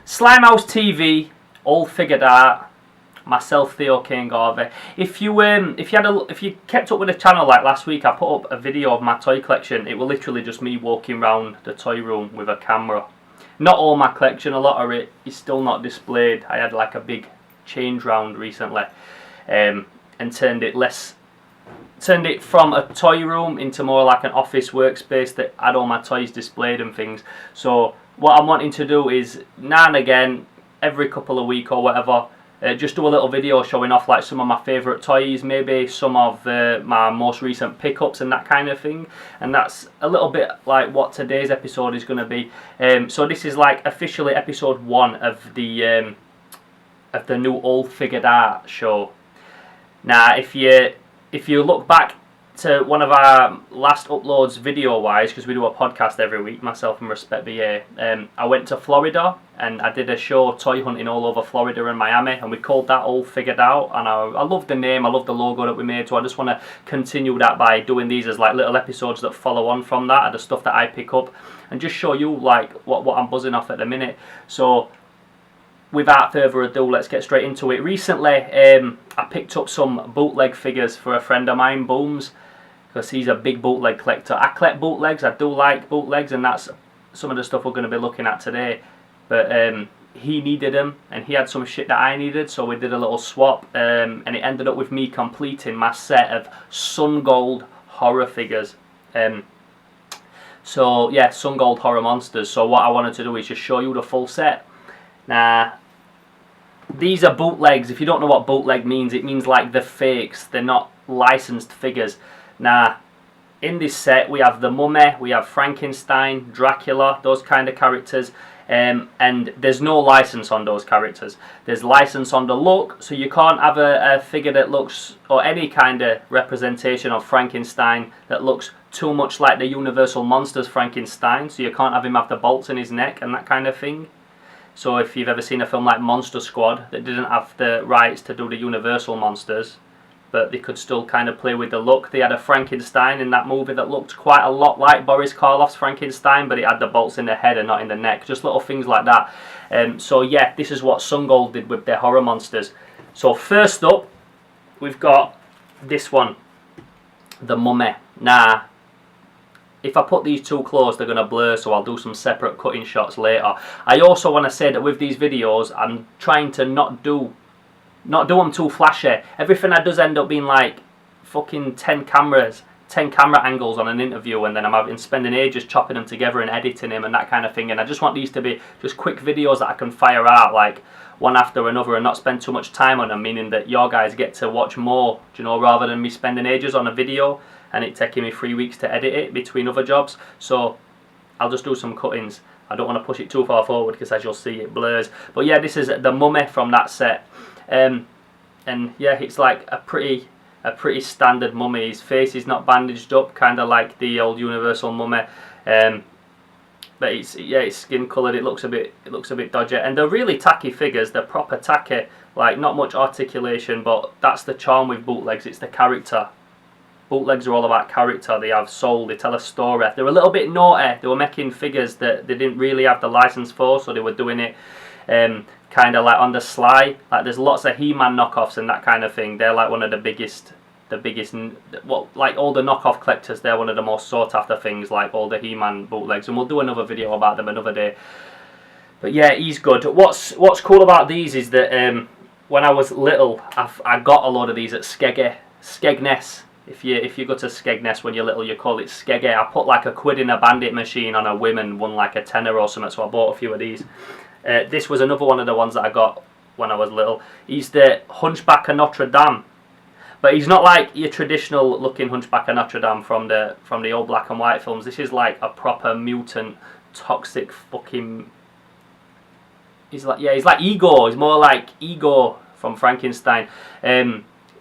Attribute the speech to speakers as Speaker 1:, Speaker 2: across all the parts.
Speaker 1: Slimehouse TV, all figured out. Myself, Theo Cane. If you kept up with the channel like last week, I put up a video of my toy collection. It was literally just me walking around the toy room with a camera. Not all my collection, a lot of it is still not displayed. I had like a big change round recently, and turned it from a toy room into more like an office workspace that had all my toys displayed and things. So what I'm wanting to do is now and again, every couple of weeks or whatever, just do a little video showing off like some of my favourite toys, maybe some of my most recent pickups and that kind of thing. And that's a little bit like what today's episode is going to be. So this is like officially episode 1 of the new All Figured Out show. Now, if you look back to one of our last uploads video-wise, because we do a podcast every week, myself and Respect BA, I went to Florida and I did a show toy hunting all over Florida and Miami, and we called that All Figured Out, and I love the name, I love the logo that we made, so I just want to continue that by doing these as like little episodes that follow on from that, the stuff that I pick up, and just show you like what I'm buzzing off at the minute. So without further ado, let's get straight into it. Recently, I picked up some bootleg figures for a friend of mine, Booms, because he's a big bootleg collector. I collect bootlegs, I do like bootlegs, and that's some of the stuff we're going to be looking at today. But he needed them, and he had some shit that I needed, so we did a little swap, and it ended up with me completing my set of Sungold horror figures. So yeah, Sungold horror monsters. So what I wanted to do is just show you the full set. Now, these are bootlegs. If you don't know what bootleg means, it means like the fakes. They're not licensed figures. Now, in this set we have the Mummy, we have Frankenstein, Dracula, those kind of characters, and there's no license on those characters. There's license on the look, so you can't have a figure that looks, or any kind of representation of Frankenstein that looks too much like the Universal Monsters Frankenstein, so you can't have him have the bolts in his neck and that kind of thing. So if you've ever seen a film like Monster Squad that didn't have the rights to do the Universal Monsters, but they could still kind of play with the look. They had a Frankenstein in that movie that looked quite a lot like Boris Karloff's Frankenstein, but it had the bolts in the head and not in the neck. Just little things like that. So yeah, this is what Sungold did with their horror monsters. So first up, we've got this one, the Mummy. Now, if I put these too close, they're going to blur, so I'll do some separate cutting shots later. I also want to say that with these videos, I'm trying to not do them too flashy. Everything I does end up being like fucking 10 camera angles on an interview, and then I'm spending ages chopping them together and editing them and that kind of thing. And I just want these to be just quick videos that I can fire out like one after another and not spend too much time on them, meaning that your guys get to watch more, you know, rather than me spending ages on a video and it taking me 3 weeks to edit it between other jobs. So I'll just do some cuttings. I don't want to push it too far forward because, as you'll see, it blurs. But yeah, this is the Mummy from that set. And yeah, it's like a pretty standard mummy. His face is not bandaged up, kind of like the old Universal Mummy. But it's skin coloured. It looks a bit dodgy, and they're really tacky figures. They're proper tacky, like not much articulation, but that's the charm with bootlegs. It's the character. Bootlegs are all about character. They have soul. They tell a story. They're a little bit naughty. They were making figures that they didn't really have the license for, so they were doing it kind of like on the sly. Like there's lots of He-Man knockoffs and that kind of thing. They're like one of the biggest, well, like all the knockoff collectors, they're one of the most sought after things, like all the He-Man bootlegs, and we'll do another video about them another day. But yeah, he's good. What's cool about these is that when I was little, I got a load of these at Skegness. If you go to Skegness when you're little, you call it Skeggy. I put like £1 in a bandit machine on a whim and won like a tenner or something, so I bought a few of these. This was another one of the ones that I got when I was little. He's the Hunchback of Notre Dame, but he's not like your traditional looking Hunchback of Notre Dame from the old black and white films. This is like a proper mutant, toxic fucking. He's like Ego. He's more like Ego from Frankenstein.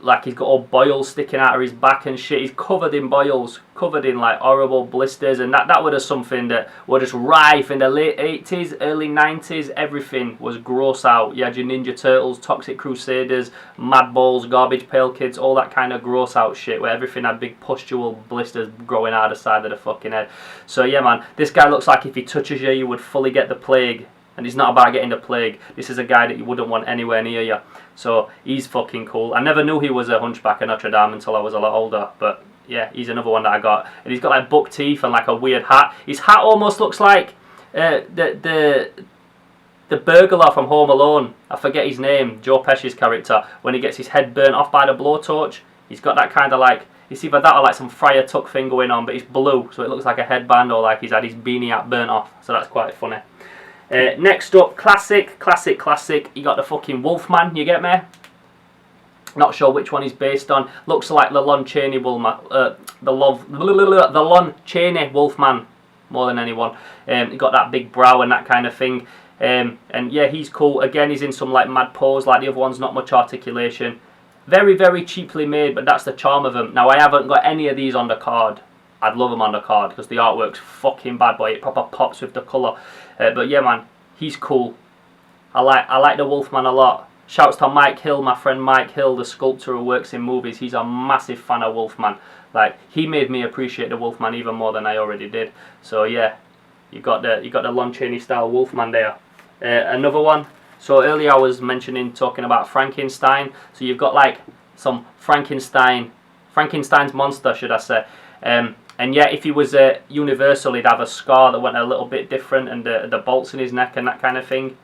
Speaker 1: Like he's got all boils sticking out of his back and shit. He's covered in boils, covered in like horrible blisters, and that was something that was just rife in the late 80s, early 90s. Everything was gross out. You had your Ninja Turtles, Toxic Crusaders, Mad Balls, Garbage Pail Kids, all that kind of gross out shit where everything had big pustule blisters growing out of the side of the fucking head. So yeah, man, this guy looks like if he touches you, you would fully get the plague. And it's not about getting the plague. This is a guy that you wouldn't want anywhere near you. So he's fucking cool. I never knew he was a Hunchback of Notre Dame until I was a lot older. But yeah, he's another one that I got. And he's got like buck teeth and like a weird hat. His hat almost looks like the burglar from Home Alone. I forget his name, Joe Pesci's character. When he gets his head burnt off by the blowtorch. He's got that kind of like, it's either that or like some Friar Tuck thing going on. But it's blue, so it looks like a headband or like he's had his beanie hat burnt off. So that's quite funny. Next up, classic. You got the fucking Wolfman, you get me? Not sure which one he's based on. Looks like the Lon Chaney Wolfman, the Lon Chaney Wolfman more than anyone. He got that big brow and that kind of thing. And yeah, he's cool. Again, he's in some like mad pose, like the other one's not much articulation. Very, very cheaply made, but that's the charm of them. Now, I haven't got any of these on the card. I'd love them on the card because the artwork's fucking bad, boy. It proper pops with the colour. But yeah, man, he's cool. I like the Wolfman a lot. Shouts to Mike Hill, my friend Mike Hill, the sculptor who works in movies. He's a massive fan of Wolfman. Like, he made me appreciate the Wolfman even more than I already did. So yeah, you got the Lon Chaney style Wolfman there. Another one. So earlier I was talking about Frankenstein. So you've got like some Frankenstein's monster, should I say? And yeah, if he was Universal, he'd have a scar that went a little bit different, and the bolts in his neck and that kind of thing.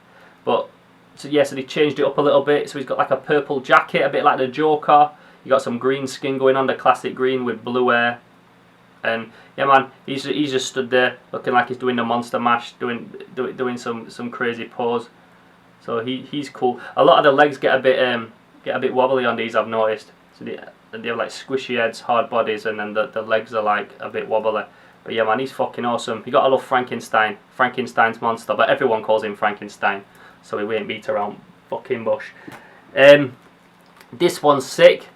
Speaker 1: But so yeah, so they changed it up a little bit. So he's got like a purple jacket, a bit like the Joker. You got some green skin going on, the classic green with blue hair. And yeah, man, he's just stood there looking like he's doing the monster mash, doing some crazy pose. So he's cool. A lot of the legs get a bit wobbly on these, I've noticed. So they have like squishy heads, hard bodies, and then the legs are like a bit wobbly. But yeah, man, he's fucking awesome. You gotta love Frankenstein's monster, but everyone calls him Frankenstein, so he ain't beat around fucking bush. This one's sick.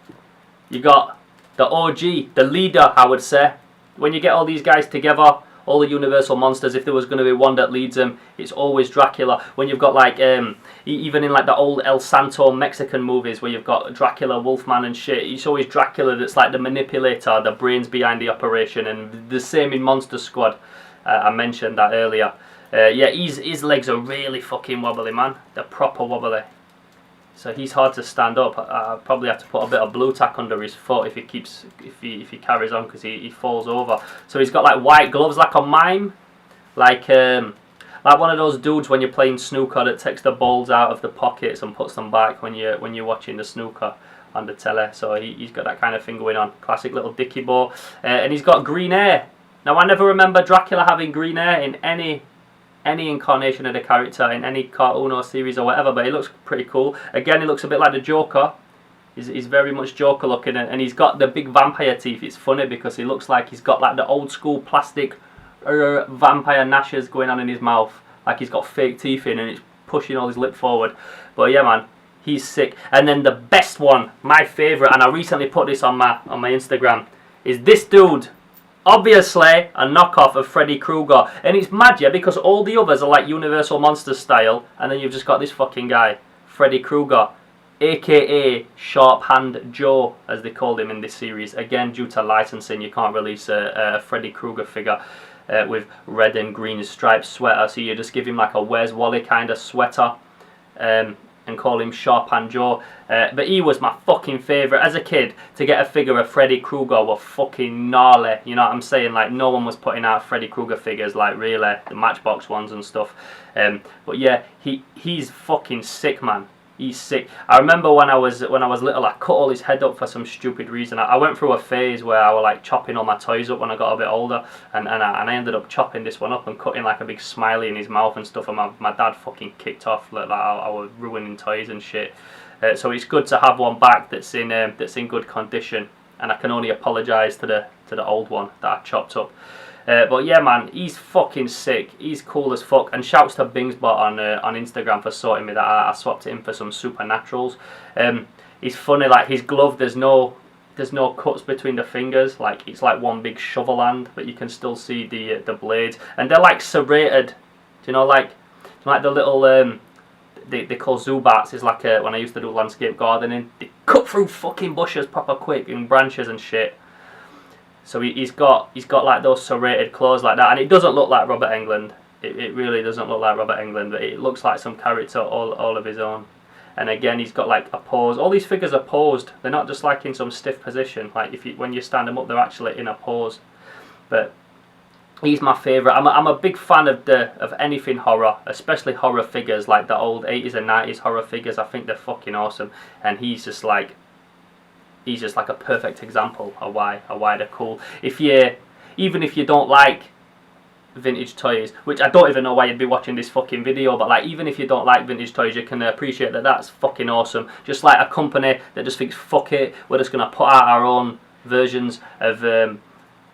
Speaker 1: You got the OG, the leader, I would say. When you get all these guys together, all the Universal monsters, if there was going to be one that leads them, it's always Dracula. When you've got like, even in like the old El Santo Mexican movies where you've got Dracula, Wolfman and shit, it's always Dracula that's like the manipulator, the brains behind the operation. And the same in Monster Squad. I mentioned that earlier. Yeah, his legs are really fucking wobbly, man. They're proper wobbly. So he's hard to stand up. I probably have to put a bit of blue tack under his foot if he carries on, because he falls over. So he's got like white gloves, like a mime, like one of those dudes when you're playing snooker that takes the balls out of the pockets and puts them back when you're watching the snooker on the telly. So he's got that kind of thing going on. Classic little dicky bow, and he's got green hair. Now I never remember Dracula having green hair in any incarnation of the character in any cartoon or series or whatever, but he looks pretty cool. Again, he looks a bit like the Joker. He's very much Joker looking, and he's got the big vampire teeth. It's funny because he looks like he's got like the old school plastic vampire gnashes going on in his mouth, like he's got fake teeth in and it's pushing all his lip forward. But yeah, man, he's sick. And then the best one, my favourite, and I recently put this on my Instagram, is this dude. Obviously a knockoff of Freddy Krueger, and it's mad, yeah, because all the others are like Universal Monsters style, and then you've just got this fucking guy, Freddy Krueger, aka Sharp Hand Joe, as they called him in this series. Again, due to licensing, you can't release a Freddy Krueger figure with red and green striped sweater, so you just give him like a Where's Wally kind of sweater, and call him Sharp Hand Joe. But he was my fucking favourite. As a kid, to get a figure of Freddy Krueger were fucking gnarly. You know what I'm saying? Like, no one was putting out Freddy Krueger figures, like, really, the Matchbox ones and stuff. But yeah, he's fucking sick, man. He's sick. I remember when I was little, I cut all his head up for some stupid reason. I went through a phase where I was like chopping all my toys up when I got a bit older, and I ended up chopping this one up and cutting like a big smiley in his mouth and stuff. And my dad fucking kicked off like I was ruining toys and shit. So it's good to have one back that's in good condition, and I can only apologise to the old one that I chopped up. But yeah, man, he's fucking sick. He's cool as fuck. And shouts to Bingsbot on Instagram for sorting me that I swapped it in for some Supernaturals. He's funny, like his glove, there's no cuts between the fingers. Like it's like one big shovel hand, but you can still see the blades, and they're like serrated. Do you know, like the little they call Zubats. Is like when I used to do landscape gardening, they cut through fucking bushes proper quick and branches and shit. So he's got like those serrated claws like that, and it doesn't look like Robert Englund. It really doesn't look like Robert Englund, but it looks like some character all of his own. And again, he's got like a pose. All these figures are posed. They're not just like in some stiff position. Like when you stand them up, they're actually in a pose. But he's my favourite. I'm a big fan of anything horror, especially horror figures like the old 80s and 90s horror figures. I think they're fucking awesome. And he's just like a perfect example of why they're cool. Even if you don't like vintage toys, which I don't even know why you'd be watching this fucking video, but like even if you don't like vintage toys, you can appreciate that that's fucking awesome. Just like a company that just thinks, fuck it, we're just gonna put out our own versions of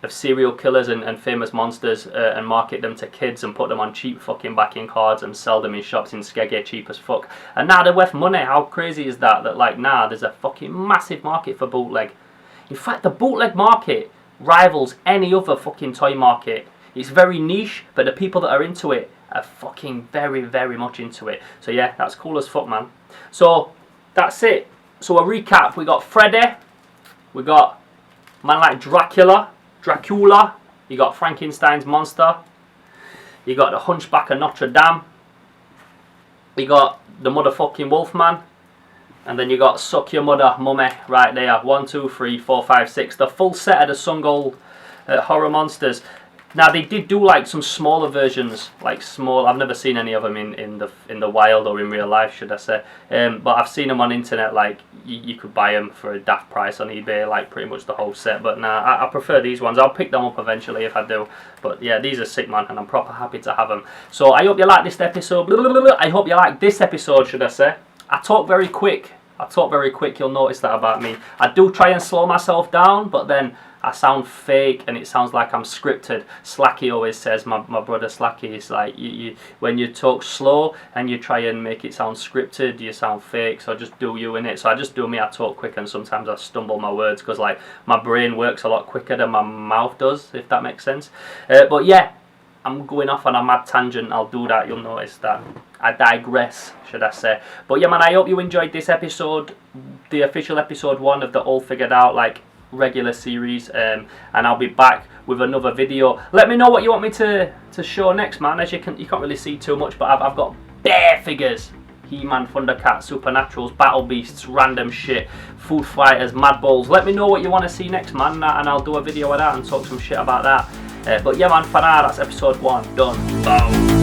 Speaker 1: serial killers and famous monsters and market them to kids and put them on cheap fucking backing cards and sell them in shops in Skeggy cheap as fuck. And now they're worth money. How crazy is that? That like now there's a fucking massive market for bootleg. In fact, the bootleg market rivals any other fucking toy market. It's very niche, but the people that are into it are fucking very, very much into it. So yeah, that's cool as fuck, man. So that's it. So a recap: we got Freddy, we got man like Dracula, you got Frankenstein's monster, you got the Hunchback of Notre Dame, you got the motherfucking Wolfman, and then you got Suck Your Mother Mummy right there. 1, 2, 3, 4, 5, 6. The full set of the Sungold horror monsters. Now they did do like some smaller versions, like small. I've never seen any of them in the wild or in real life, should I say? But I've seen them on internet. Like you could buy them for a daft price on eBay, like pretty much the whole set. But nah, I prefer these ones. I'll pick them up eventually if I do. But yeah, these are sick, man, and I'm proper happy to have them. So I hope you like this episode. I hope you like this episode, should I say? I talk very quick. You'll notice that about me. I do try and slow myself down, but then I sound fake and it sounds like I'm scripted. Slacky always says, my brother Slacky, is like, when you talk slow and you try and make it sound scripted, you sound fake, so just do you in it. So I just do me, I talk quick, and sometimes I stumble my words because like my brain works a lot quicker than my mouth does, if that makes sense. But yeah, I'm going off on a mad tangent. I'll do that, you'll notice that. I digress, should I say. But yeah, man, I hope you enjoyed this episode, the official episode 1 of the All Figured Out like regular series, and I'll be back with another video. Let me know what you want me to show next, man. As you can't really see too much, but I've got bare figures. He-Man, Thundercat, Supernaturals, Battle Beasts, random shit, Food Fighters, Mad Bulls. Let me know what you want to see next, man, and I'll do a video of that and talk some shit about that. But yeah, man, for now, that's episode 1 done. Boom.